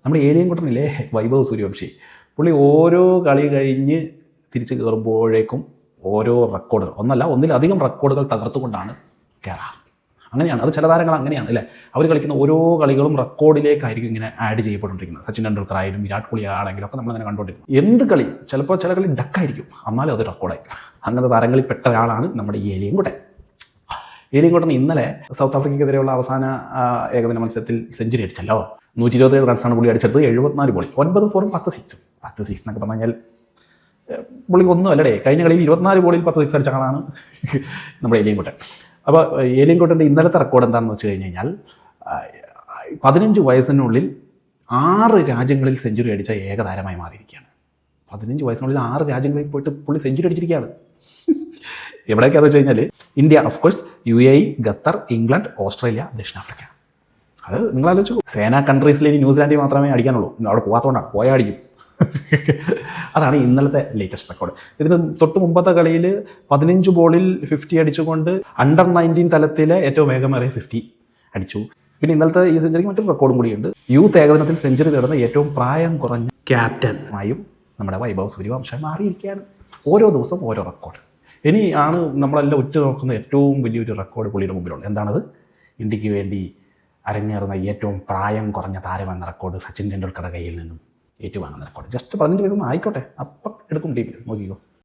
നമ്മുടെ ഏലിയൻ കുട്ടനില്ലേ വൈഭവ് സൂര്യവംശി, പുള്ളി ഓരോ കളി കഴിഞ്ഞ് തിരിച്ച് കയറുമ്പോഴേക്കും ഓരോ റെക്കോർഡുകൾ, ഒന്നിലധികം റെക്കോർഡുകൾ തകർത്തുകൊണ്ടാണ് കയറാറ്. അങ്ങനെയാണ് അത്. ചില താരങ്ങൾ അങ്ങനെയാണ് അല്ലേ, അവർ കളിക്കുന്ന ഓരോ കളികളും റെക്കോർഡിലേക്കായിരിക്കും ഇങ്ങനെ ആഡ് ചെയ്യപ്പെട്ടുകൊണ്ടിരിക്കുന്നത്. സച്ചിൻ ടെണ്ടുൽക്കർ ആയാലും വിരാട് കോഹ്ലി ആണെങ്കിലും ഒക്കെ നമ്മളങ്ങനെ കണ്ടുകൊണ്ടിരിക്കും. എന്ത് കളി, ചിലപ്പോൾ ചില കളി ഡക്കായിരിക്കും, എന്നാലും അത് റെക്കോർഡായിരിക്കും. അങ്ങനത്തെ താരങ്ങളിൽ പെട്ട ഒരാളാണ് നമ്മുടെ ഈ ഏലിയൻ കുട്ടൻ. ഏലിയൻ കുട്ടൻ ഇന്നലെ സൗത്ത് ആഫ്രിക്കയ്ക്കെതിരെയുള്ള അവസാന ഏകദിന മത്സരത്തിൽ സെഞ്ചുറി അടിച്ചല്ലോ. 127 റൺസാണ് പുള്ളി അടിച്ചെടുത്തത്. 74 ബോളിൽ 9 ഫോറും 10 സിക്സും. 10 സിക്സ് എന്നൊക്കെ പറഞ്ഞു കഴിഞ്ഞാൽ പുള്ളിക്ക് ഒന്നും അല്ലടേ. കഴിഞ്ഞ കളിയിൽ 24 ബോളിൽ 10 സിക്സ് അടിച്ച ആളാണ് നമ്മുടെ ഏലിയൻ കുട്ടൻ. അപ്പോൾ ഏലിയൻ കുട്ടൻ്റെ ഇന്നലത്തെ റെക്കോർഡ് എന്താണെന്ന് വെച്ച് കഴിഞ്ഞ് കഴിഞ്ഞാൽ 15 വയസ്സിനുള്ളിൽ 6 രാജ്യങ്ങളിൽ സെഞ്ചുറി അടിച്ച ഏകതാരമായി മാറിയിരിക്കുകയാണ്. 15 വയസ്സിനുള്ളിൽ 6 രാജ്യങ്ങളിൽ പോയിട്ട് പുള്ളി സെഞ്ചുറി അടിച്ചിരിക്കുകയാണ്. എവിടെയൊക്കെയാണെന്ന് വെച്ച് കഴിഞ്ഞാൽ India, of course, UAE, Qatar, England, Australia, ദക്ഷിണാഫ്രിക്ക. അത് നിങ്ങളാലോചിച്ചു, സേനാ കൺട്രീസിൽ ഇനി ന്യൂസിലാൻഡിൽ മാത്രമേ അടിക്കാനുള്ളൂ. അവിടെ പോകാത്തതുകൊണ്ടാണ്, പോയാൽ അടിക്കും. അതാണ് ഇന്നലത്തെ ലേറ്റസ്റ്റ് റെക്കോർഡ്. ഇതിന് തൊട്ട് മുമ്പത്തെ കളിയിൽ 15 ബോളിൽ 50 അടിച്ചുകൊണ്ട് അണ്ടർ 19 തലത്തിലെ ഏറ്റവും വേഗമേറിയ 50 അടിച്ചു. പിന്നെ ഇന്നലത്തെ ഈ സെഞ്ചുറിക്ക് മറ്റൊരു റെക്കോർഡും കൂടിയുണ്ട്. യൂത്ത് ഏകദിനത്തിൽ സെഞ്ചുറി നേടുന്ന ഏറ്റവും പ്രായം കുറഞ്ഞ ക്യാപ്റ്റനായും നമ്മുടെ വൈഭവ് സൂര്യവംശി മാറിയിരിക്കുകയാണ്. ഓരോ ദിവസവും ഓരോ റെക്കോർഡ്. ഇനി ആണ് നമ്മളെല്ലാം ഉറ്റുനോക്കുന്ന ഏറ്റവും വലിയൊരു റെക്കോർഡ് പുള്ളിയുടെ മുമ്പിലുള്ളത്. എന്താണത്? ഇന്ത്യക്ക് വേണ്ടി അരങ്ങേറുന്ന ഏറ്റവും പ്രായം കുറഞ്ഞ താരമെന്ന റെക്കോർഡ് സച്ചിൻ ടെണ്ടുൽക്കറുടെ കയ്യിൽ നിന്നും ഏറ്റുവാങ്ങുന്ന റെക്കോർഡ്. ജസ്റ്റ് 15 വയസ്സൊന്നും ആയിക്കോട്ടെ, അപ്പം എടുക്കും ടീമിൽ. നോക്കിക്കോ.